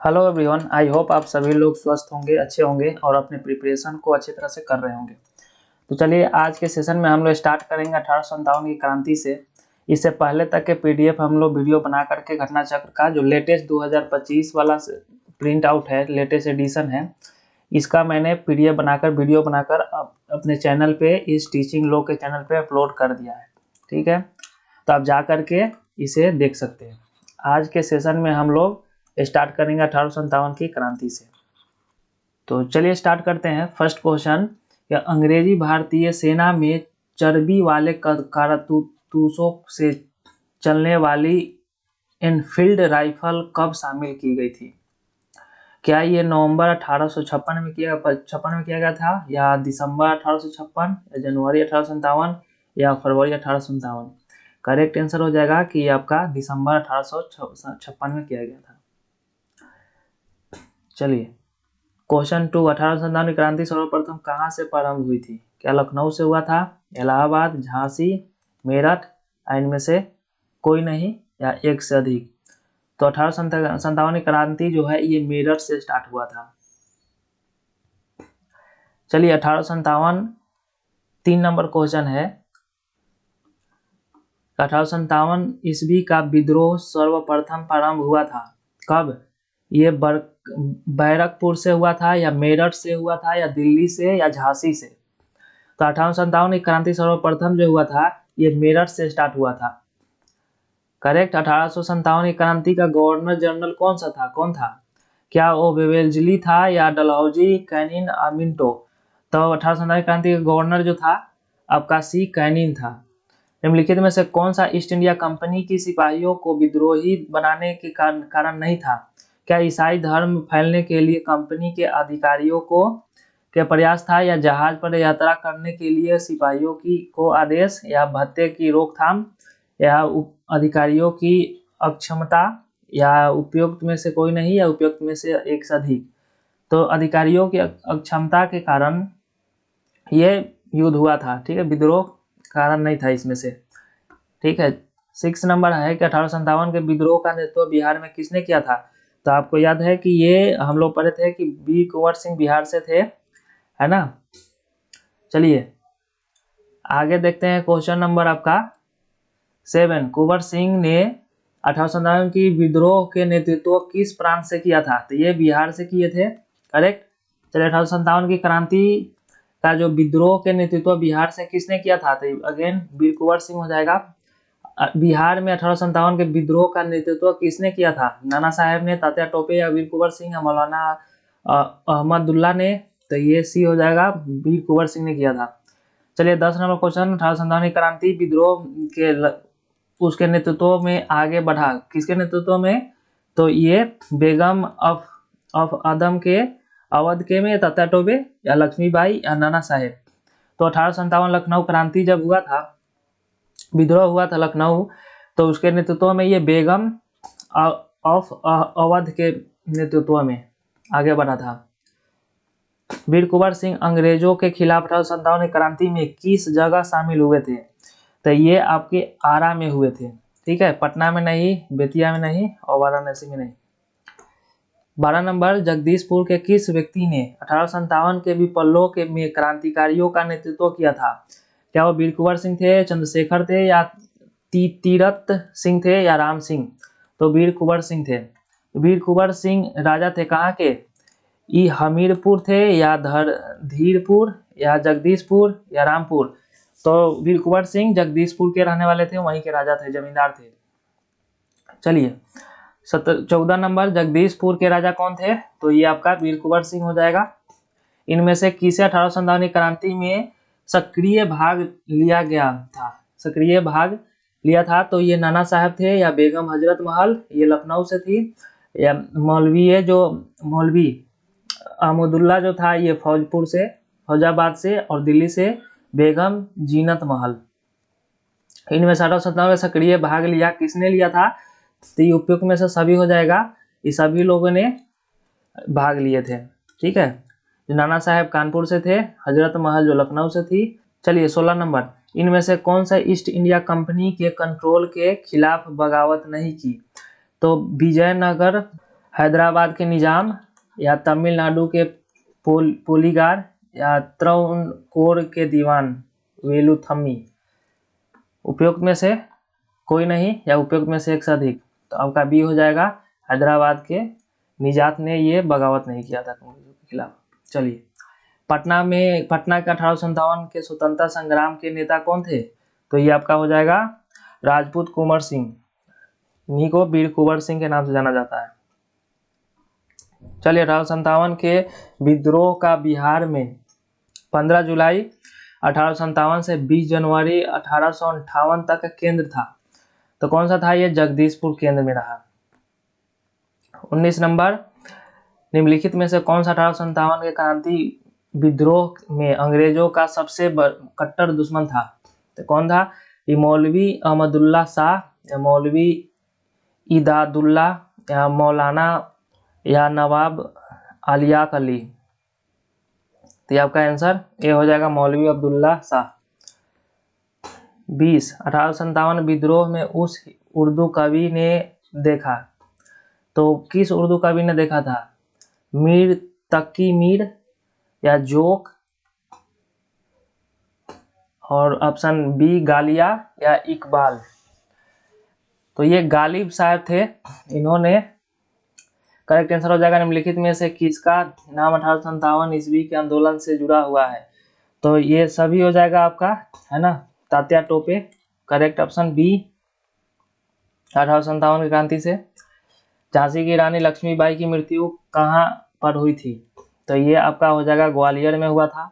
Hello everyone, I hope आप सभी लोग स्वस्थ होंगे, अच्छे होंगे और अपने प्रिपरेशन को अच्छी तरह से कर रहे होंगे। तो चलिए आज के सेशन में हम लोग स्टार्ट करेंगे 1857 की क्रांति से। इससे पहले तक के पीडीएफ हम लोग वीडियो बना करके घटना चक्र का जो लेटेस्ट 2025 वाला प्रिंट आउट है, लेटेस्ट एडिशन है, इसका मैंने पीडीएफ बनाकर वीडियो बनाकर अपने चैनल पे, इस टीचिंग लॉ के चैनल पे अपलोड कर दिया है। ठीक है, तो आप जा करके इसे देख सकते हैं। आज के सेशन में हम लोग स्टार्ट करेंगे 1857 की क्रांति से। तो चलिए स्टार्ट करते हैं। फर्स्ट क्वेश्चन, या अंग्रेजी भारतीय सेना में चर्बी वाले कारतूसों से चलने वाली एनफील्ड राइफल कब शामिल की गई थी? क्या ये नवंबर 1856 में किया गया था, या दिसंबर 1856, या जनवरी 1857, या फरवरी 1857? करेक्ट आंसर हो जाएगा कि आपका दिसंबर 1856 में किया गया था। चलिए क्वेश्चन 2, 1857 की क्रांति सर्वप्रथम कहाँ से प्रारंभ हुई थी? क्या लखनऊ से हुआ था, इलाहाबाद, झांसी, मेरठ, इनमें से कोई नहीं, या एक से अधिक? तो 1857 की क्रांति जो है ये मेरठ से स्टार्ट हुआ था। चलिए 1857 3 नंबर क्वेश्चन है। 1857 ईस्वी का विद्रोह सर्वप्रथम प्रारंभ हुआ था कब? ये बैरकपुर से हुआ था, या मेरठ से हुआ था, या दिल्ली से, या झांसी से? तो 1857 की क्रांति सर्वप्रथम जो हुआ था ये मेरठ से स्टार्ट हुआ था। करेक्ट। 1857 की क्रांति का गवर्नर जनरल कौन था? क्या वो वेल्लेस्ली था, या डलहौजी, कैनिन, मिंटो? तो 1857 की क्रांति का गवर्नर जो था आपका सी कैनिन था। निम्नलिखित में से कौन सा ईस्ट इंडिया कंपनी की सिपाहियों को विद्रोही बनाने के कारण नहीं था? क्या ईसाई धर्म फैलने के लिए कंपनी के अधिकारियों के प्रयास था, या जहाज पर यात्रा करने के लिए सिपाहियों को आदेश, या भत्ते की रोकथाम, या अधिकारियों की अक्षमता, या उपयुक्त में से कोई नहीं, या उपयुक्त में से एक से अधिक? तो अधिकारियों की अक्षमता के कारण ये युद्ध हुआ था। ठीक है, विद्रोह कारण नहीं था इसमें से। ठीक है, 6 नंबर है कि 1857 के विद्रोह का नेतृत्व बिहार में किसने किया था? तो आपको याद है कि ये हम लोग पढ़े थे कि वीर कुंवर सिंह बिहार से थे, है ना। चलिए आगे देखते हैं क्वेश्चन नंबर आपका 7। कुंवर सिंह ने 1857 की विद्रोह के नेतृत्व किस प्रांत से किया था? तो ये बिहार से किए थे। करेक्ट। चलिए 1857 की क्रांति का जो विद्रोह के नेतृत्व बिहार से किसने किया था? तो अगेन वीर कुंवर सिंह हो जाएगा। बिहार में 1857 के विद्रोह का नेतृत्व किसने किया था? नाना साहेब ने, तात्या टोपे, या वीर कुंवर सिंह, या मौलाना अहमदुल्ला ने? तो ये सी हो जाएगा, वीर कुंवर सिंह ने किया था। चलिए 10 नंबर क्वेश्चन, 1857 की क्रांति विद्रोह के उसके नेतृत्व में आगे बढ़ा किसके नेतृत्व में? तो ये बेगम ऑफ आदम के, अवध के में, तात्या टोपे, या लक्ष्मीबाई, या नाना साहेब? तो 1857 लखनऊ क्रांति जब हुआ था, विद्रोह हुआ था लखनऊ, तो उसके नेतृत्व में ये बेगम ऑफ अवध के नेतृत्व में आगे बढ़ा था। वीर कुंवर सिंह अंग्रेजों के खिलाफ 1857 की क्रांति में किस जगह शामिल हुए थे? तो ये आपके आरा में हुए थे। ठीक है, पटना में नहीं, बेतिया में नहीं, और वाराणसी में नहीं। 12 नंबर, जगदीशपुर के किस व्यक्ति ने 1857 के विप्लव के में क्रांतिकारियों का नेतृत्व किया था? क्या वो वीर कुंवर सिंह थे, चंद्रशेखर थे, या तीरथ सिंह थे, या राम सिंह? तो वीर कुंवर सिंह थे। वीर कुंवर सिंह राजा थे कहाँ के? ई हमीरपुर थे, या धीरपुर, या जगदीशपुर, या रामपुर? तो वीर कुंवर सिंह जगदीशपुर के रहने वाले थे, वहीं के राजा थे, जमींदार थे। चलिए 14 नंबर, जगदीशपुर के राजा कौन थे? तो ये आपका वीर कुंवर सिंह हो जाएगा। इनमें से किसे 1857 की क्रांति में सक्रिय भाग लिया गया था? सक्रिय भाग लिया था तो ये नाना साहब थे, या बेगम हजरत महल, ये लखनऊ से थी, या मौलवी अहमदुल्ला जो था ये फौजाबाद से, और दिल्ली से बेगम जीनत महल। इनमें 1857 में सक्रिय भाग लिया किसने लिया था? तो ये उपयुक्त में से सभी हो जाएगा, ये सभी लोगों ने भाग लिए थे। ठीक है, नाना साहेब कानपुर से थे, हजरत महल जो लखनऊ से थी। चलिए 16 नंबर, इनमें से कौन सा ईस्ट इंडिया कंपनी के कंट्रोल के खिलाफ बगावत नहीं की? तो विजयनगर हैदराबाद के निजाम या तमिलनाडु के पोलीगार या त्रावणकोर के दीवान वेलुथम्मी। उपयुक्त में से कोई नहीं या उपयुक्त में से एक से अधिक। तो आपका बी हो जाएगा, हैदराबाद के निजात ने ये बगावत नहीं किया था अंग्रेजों के खिलाफ। चलिए, पटना के 1857 के स्वतंत्रता संग्राम के नेता कौन थे? तो ये आपका हो जाएगा राजपूत कुंवर सिंह। इन्हीं को वीर कुंवर सिंह के नाम से जाना जाता है। चलिए, 1857 के विद्रोह का बिहार में 15 जुलाई 1857 से 20 जनवरी 1858 तक का केंद्र था। तो कौन सा था ये? जगदीशपुर केंद्र में रहा। 19 नंबर, निम्नलिखित में से कौन सा 1857 के क्रांति विद्रोह में अंग्रेजों का सबसे कट्टर दुश्मन था? तो कौन था? ये मौलवी अहमदुल्ला शाह या मौलवी इदादुल्ला या मौलाना या नवाब अलियाक अली। तो ये आपका आंसर ये हो जाएगा, मौलवी अब्दुल्ला शाह। 20, 1857 विद्रोह में उस उर्दू कवि ने देखा। तो किस उर्दू कवि ने देखा था? मीर तकी मीर या जोक, और ऑप्शन बी गालिया या इकबाल। तो ये गालिब साहब थे। इन्होंने, करेक्ट आंसर हो जाएगा, निम्नलिखित में से किसका नाम 1857 ईस्वी के आंदोलन से जुड़ा हुआ है? तो ये सभी हो जाएगा आपका, है ना, Tatya Tope. Correct option B, 1857 की क्रांति से। झांसी की रानी लक्ष्मीबाई की मृत्यु कहाँ पर हुई थी? तो ये आपका हो जाएगा ग्वालियर में हुआ था।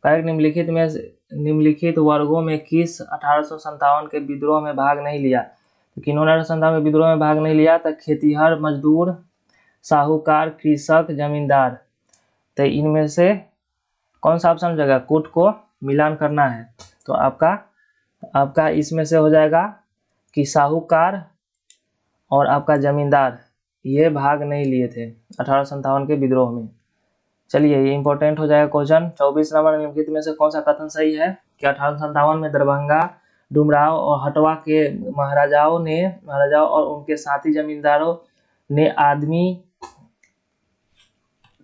करेक्ट, निम्नलिखित वर्गों में किस 1857 के विद्रोह में भाग नहीं लिया? तो किन्होंने 1857 में विद्रोह में भाग नहीं लिया? तो खेतिहर, मजदूर, साहूकार, कृषक, जमींदार। तो इनमें से कौन सा ऑप्शन हो जाएगा? कूट को मिलान करना है। तो आपका इसमें से हो जाएगा कि साहूकार और आपका जमींदार ये भाग नहीं लिए थे 1857 के विद्रोह में। चलिए, ये इंपॉर्टेंट हो जाएगा क्वेश्चन। 24 नंबर, निम्नलिखित में से कौन सा कथन सही है कि 1857 में दरभंगा, डुमराव और हटवा के महाराजाओं और उनके साथी जमींदारों ने आदमी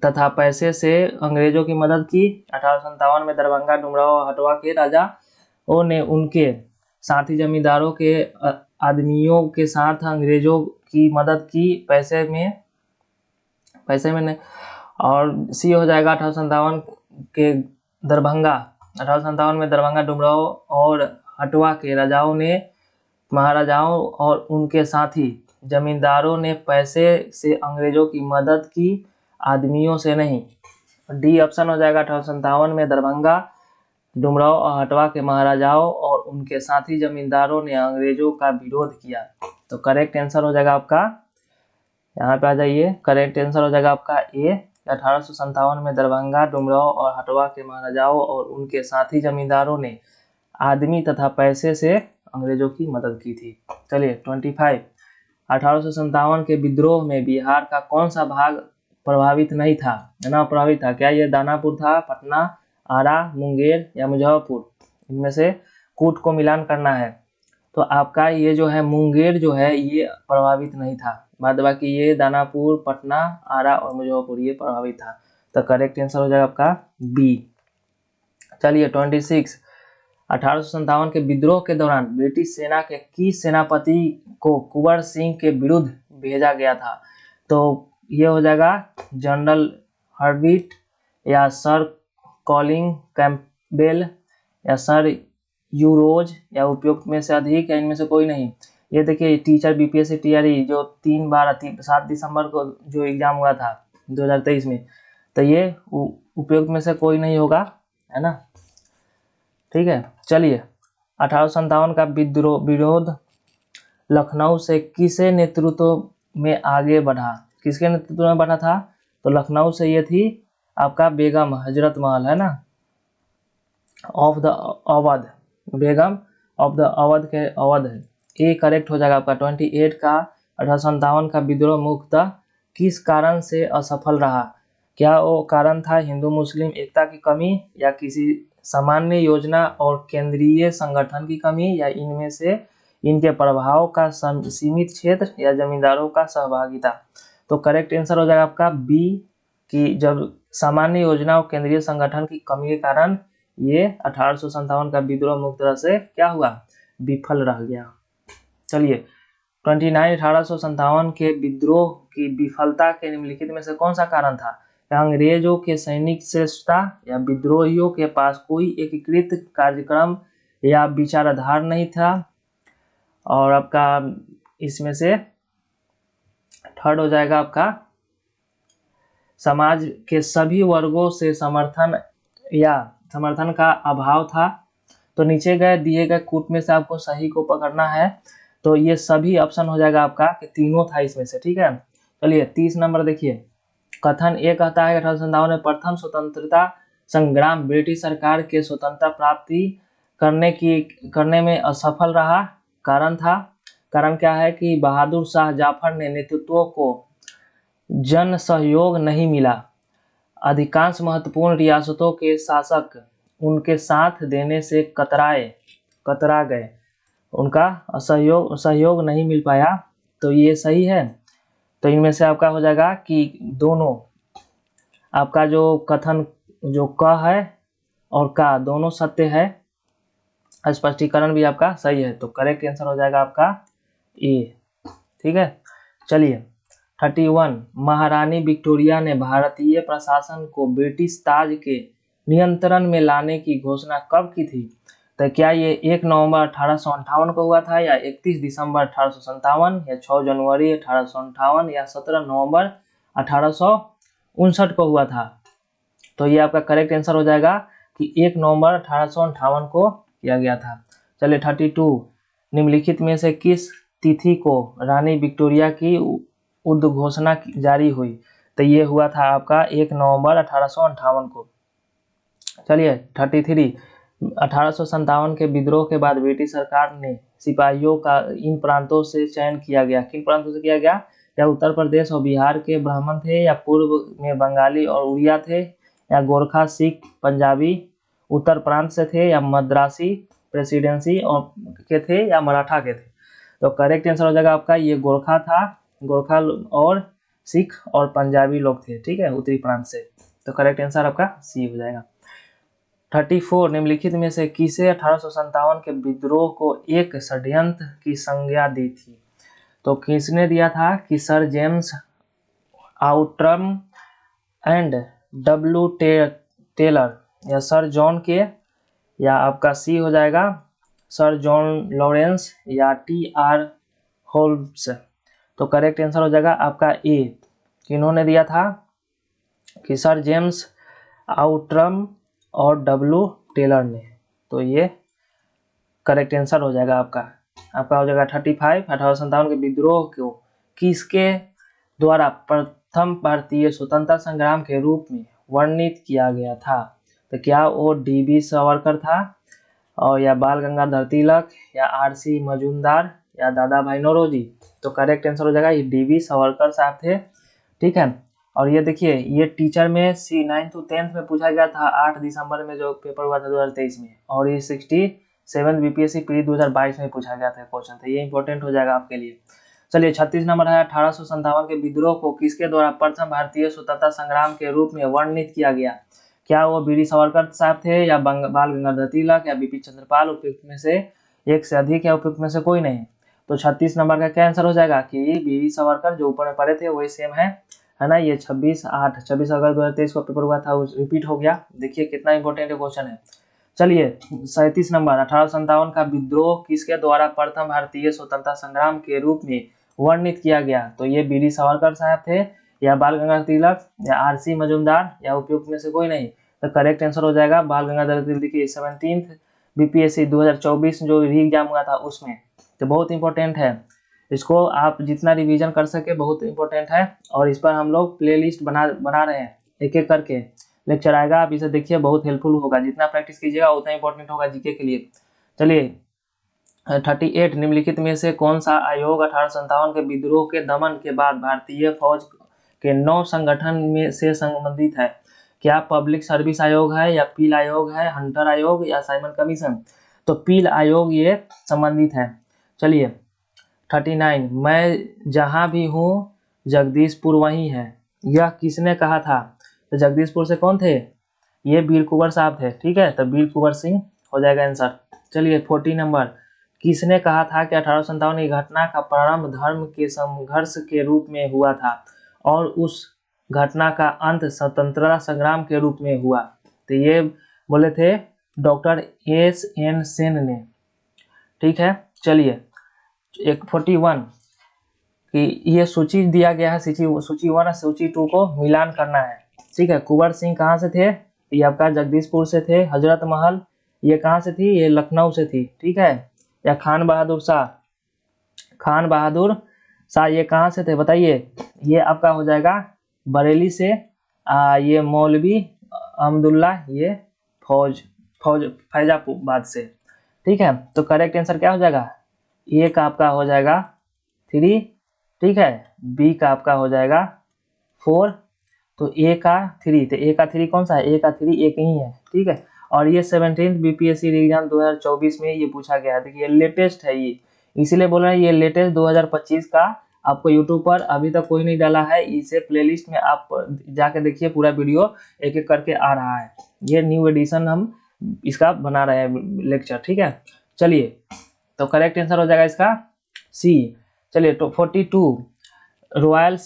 तथा पैसे से अंग्रेजों की मदद की। 1857 में दरभंगा, डुमराव और हटवा के राजाओं ने उनके साथी जमींदारों के आदमियों के साथ अंग्रेजों की मदद की, पैसे में नहीं। और सी हो जाएगा 1857 के दरभंगा, 1857 में दरभंगा, डुमराव और हटवा के महाराजाओं और उनके साथी जमींदारों ने पैसे से अंग्रेजों की मदद की, आदमियों से नहीं। डी ऑप्शन हो जाएगा, 1857 में दरभंगा, डुमराव और हटवा के महाराजाओं और उनके साथी जमींदारों ने अंग्रेजों का विरोध किया। तो करेक्ट आंसर हो जाएगा आपका, यहाँ पे आ जाइए, करेक्ट आंसर हो जाएगा आपका ए, 1857 में दरभंगा, डुमराव और हटवा के महाराजाओं और उनके साथी जमींदारों ने आदमी तथा पैसे से अंग्रेजों की मदद की थी। चलिए 25, 1857 के विद्रोह में बिहार का कौन सा भाग प्रभावित नहीं था, ना प्रभावित था? क्या ये दानापुर था, पटना, आरा, मुंगेर या मुजफ्फरपुर? इनमें से कूट को मिलान करना है। तो आपका ये जो है मुंगेर जो है ये प्रभावित नहीं था, बाद बाकी ये दानापुर, पटना, आरा और मुजफ्फरपुर ये प्रभावित था। तो करेक्ट आंसर हो जाएगा आपका बी। चलिए 26, 1857 के विद्रोह के दौरान ब्रिटिश सेना के किस सेनापति को कुंवर सिंह के विरुद्ध भेजा गया था? तो ये हो जाएगा जनरल हर्बिट या सर कॉलिंग कैंपबेल या सर यूरोज या उपयुक्त में से अधिक या इनमें से कोई नहीं। ये देखिए, टीचर बीपीएससी टीआरई जो 7 दिसंबर को जो एग्जाम हुआ था 2023 में, तो ये उपयुक्त में से कोई नहीं होगा, है ना, ठीक है। चलिए 1857 का विरोध लखनऊ से किसे नेतृत्व में आगे बढ़ा? किसके नेतृत्व में बढ़ा था? तो लखनऊ से ये थी आपका बेगम हजरत महल, है ना, of the Awadh, Begum of the Awadh के अवध है। ए करेक्ट हो जाएगा आपका। 28 का 1857 का विद्रोह मुख्यतः किस कारण से असफल रहा? क्या वो कारण था हिंदू मुस्लिम एकता की कमी या किसी सामान्य योजना और केंद्रीय संगठन की कमी या इनमें से इनके प्रभाव का सीमित क्षेत्र या जमींदारों का सहभागिता? तो करेक्ट आंसर हो जाएगा आपका बी कि जब सामान्य योजना और केंद्रीय संगठन की कमी के कारण ये 1857 का विद्रोह मुख्य तरह से क्या हुआ, विफल रह गया। चलिए 29 1857 के विद्रोह की विफलता के निम्नलिखित में से कौन सा कारण था? अंग्रेजों के सैनिक श्रेष्ठता या विद्रोहियों के पास कोई एकीकृत कार्यक्रम या विचारधारा नहीं था। और आपका इसमें से थर्ड हो जाएगा आपका समाज के सभी वर्गों से समर्थन का अभाव था। तो नीचे गए दिए गए कूट में से आपको सही को पकड़ना है। तो ये सभी ऑप्शन हो जाएगा आपका कि तीनों था इसमें से, ठीक है। चलिए 30 नंबर देखिए, कथन ए कहता है 1857 में प्रथम स्वतंत्रता संग्राम ब्रिटिश सरकार के स्वतंत्रता प्राप्ति करने में असफल रहा। कारण क्या है कि बहादुर शाह जाफर ने नेतृत्व को जन सहयोग नहीं मिला। अधिकांश महत्वपूर्ण रियासतों के शासक उनके साथ देने से कतरा गए, उनका सहयोग नहीं मिल पाया। तो ये सही है। तो इनमें से आपका हो जाएगा कि दोनों, आपका जो कथन जो क है और का दोनों सत्य है, स्पष्टीकरण भी आपका सही है। तो करेक्ट आंसर हो जाएगा आपका ए, ठीक है। चलिए 31, महारानी विक्टोरिया ने भारतीय प्रशासन को ब्रिटिश ताज के नियंत्रण में लाने की घोषणा कब की थी? तो क्या ये 1 नवंबर 1858 को हुआ था, या 31 दिसंबर 1857, या 6 जनवरी 1858, या 17 नवंबर 1859 को हुआ था? तो ये आपका करेक्ट आंसर हो जाएगा कि 1 नवंबर 1858 को किया गया था। चलिए 32, निम्नलिखित में से किस तिथि को रानी विक्टोरिया की उद्घोषणा जारी हुई? तो ये हुआ था आपका 1 नवंबर 1858 को। चलिए 33, 1857 के विद्रोह के बाद ब्रिटिश सरकार ने सिपाहियों का इन प्रांतों से चयन किया गया। किन प्रांतों से किया गया? या उत्तर प्रदेश और बिहार के ब्राह्मण थे, या पूर्व में बंगाली और उड़िया थे, या गोरखा सिख पंजाबी उत्तर प्रांत से थे, या मद्रासी प्रेसिडेंसी और के थे, या मराठा के थे? तो करेक्ट आंसर हो जाएगा आपका ये गोरखा था। गोरखा और सिख और पंजाबी लोग थे, ठीक है, उत्तरी प्रांत से। तो करेक्ट आंसर आपका सी हो जाएगा। 34, निम्नलिखित में से किसे 1857 के विद्रोह को एक षड्यंत्र की संज्ञा दी थी? तो किसने दिया था? कि sir James Outram and W Taylor, या सर जॉन के, या आपका सी हो जाएगा सर जॉन लॉरेंस, या टी.आर. होल्म्स। तो करेक्ट आंसर हो जाएगा आपका ए, किन्होंने दिया था? कि सर जेम्स आउट्रम और डब्ल्यू टेलर ने। तो ये करेक्ट आंसर हो जाएगा आपका हो जाएगा 35, 1857 के विद्रोह को किसके द्वारा प्रथम भारतीय स्वतंत्रता संग्राम के रूप में वर्णित किया गया था? तो क्या वो डी.बी. सावरकर था, और या बाल गंगाधर तिलक, या आर.सी. मजूमदार, या दादा भाई नौरोजी? तो करेक्ट आंसर हो जाएगा ये डी.बी. सावरकर साहब थे, ठीक है। और ये देखिए, ये टीचर में सी 9th to 10th में पूछा गया था 8 दिसंबर में जो पेपर हुआ था 2023 में, और ये 67 बीपीएससी प्री 2022 में पूछा गया था क्वेश्चन, तो ये इंपॉर्टेंट हो जाएगा आपके लिए। चलिए 36 नंबर है, 1857 के विद्रोह को किसके द्वारा प्रथम भारतीय स्वतंत्रता संग्राम के रूप में वर्णित किया गया? क्या वो वीर सावरकर साहब थे, या बाल गंगाधर तिलक, या बिपिन चंद्रपाल? उपयुक्त में से एक से अधिक, या उपयुक्त में से कोई नहीं? तो 36 नंबर का क्या आंसर हो जाएगा कि वीर सावरकर जो ऊपर में पढ़े थे वही सेम है ना। ये 26 अगस्त 2023 को पेपर हुआ था, रिपीट हो गया। देखिए कितना इंपॉर्टेंट क्वेश्चन है। चलिए 37 नंबर, 1857 का विद्रोह किसके द्वारा प्रथम भारतीय स्वतंत्रता संग्राम के रूप में वर्णित किया गया? तो ये वीर सावरकर साहब थे, या बाल गंगाधर तिलक, या आर.सी. मजूमदार, या उपयुक्त में से कोई नहीं? तो करेक्ट आंसर हो जाएगा बाल गंगाधर तिलक। देखिए 17th बीपीएससी 2024 जो री एग्जाम हुआ था उसमें, तो बहुत इंपॉर्टेंट है, इसको आप जितना रिवीजन कर सके बहुत इंपॉर्टेंट है। और इस पर हम लोग प्लेलिस्ट बना रहे हैं, एक एक करके लेक्चर आएगा, आप इसे देखिए, बहुत हेल्पफुल होगा। जितना प्रैक्टिस कीजिएगा उतना इंपॉर्टेंट होगा जीके के लिए। चलिए 38, निम्नलिखित में से कौन सा आयोग 1857 के विद्रोह के दमन के बाद भारतीय फौज के 9 संगठन में से संबंधित है? क्या पब्लिक सर्विस आयोग है, या पील आयोग है, हंटर आयोग, या साइमन कमीशन? तो पील आयोग ये संबंधित है। चलिए 39, मैं जहाँ भी हूँ जगदीशपुर वही है, यह किसने कहा था? तो जगदीशपुर से कौन थे? ये वीर कुंवर साहब थे, ठीक है, तो वीर कुंवर सिंह हो जाएगा आंसर। चलिए 40 नंबर, किसने कहा था कि 1857 की घटना का प्रारंभ धर्म के संघर्ष के रूप में हुआ था और उस घटना का अंत स्वतंत्रता संग्राम के रूप में हुआ? तो ये बोले थे डॉक्टर S.N. सेन ने, ठीक है। चलिए एक 41 कि ये सूची दिया गया है, सूची 1 और सूची 2 को मिलान करना है, ठीक है। कुंवर सिंह कहाँ से थे? ये आपका जगदीशपुर से थे। हजरत महल ये कहाँ से थी? ये लखनऊ से थी, ठीक है। या खान बहादुर शाह, खान बहादुर शाह ये कहाँ से थे बताइए? ये आपका हो जाएगा बरेली से। ये मौलवी अहमदुल्ला ये फैजाबाद से, ठीक है। तो करेक्ट आंसर क्या हो जाएगा? ए का आपका हो जाएगा 3, ठीक है। बी का आपका हो जाएगा 4, तो ए का 3, तो ए का 3 कौन सा है? ए का 3 एक ही है, ठीक है। और ये 17th बीपीएससी एग्जाम 2024 में ये पूछा गया है। देखिए लेटेस्ट है ये, इसीलिए बोल रहे हैं ये लेटेस्ट 2025 का आपको यूट्यूब पर अभी तक कोई नहीं डाला है, इसे प्लेलिस्ट में आप जाके देखिए, पूरा वीडियो एक एक करके आ रहा है। ये न्यू एडिशन हम इसका बना रहे हैं लेक्चर, ठीक है। चलिए तो करेक्ट आंसर हो जाएगा इसका सी। चलिए तो 42, रॉयल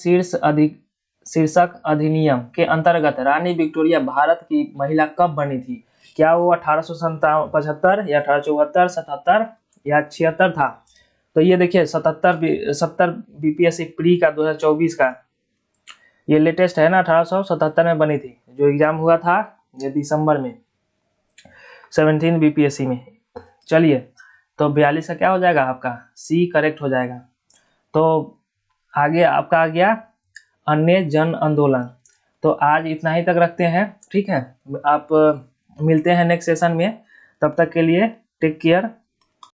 शीर्षक अधिनियम के अंतर्गत रानी विक्टोरिया भारत की महिला कब बनी थी? क्या वो 1875 या 1874, 77 या 76 था? तो ये देखिए 70 बीपीएससी प्री का 2024 का ये लेटेस्ट है ना, 1877 में बनी थी, जो एग्जाम हुआ था ये दिसंबर में 17 बीपीएससी में। चलिए तो 42 का क्या हो जाएगा आपका? सी करेक्ट हो जाएगा। तो आगे आपका आ गया अन्य जन आंदोलन। तो आज इतना ही तक रखते हैं, ठीक है। आप मिलते हैं नेक्स्ट सेशन में, तब तक के लिए टेक केयर।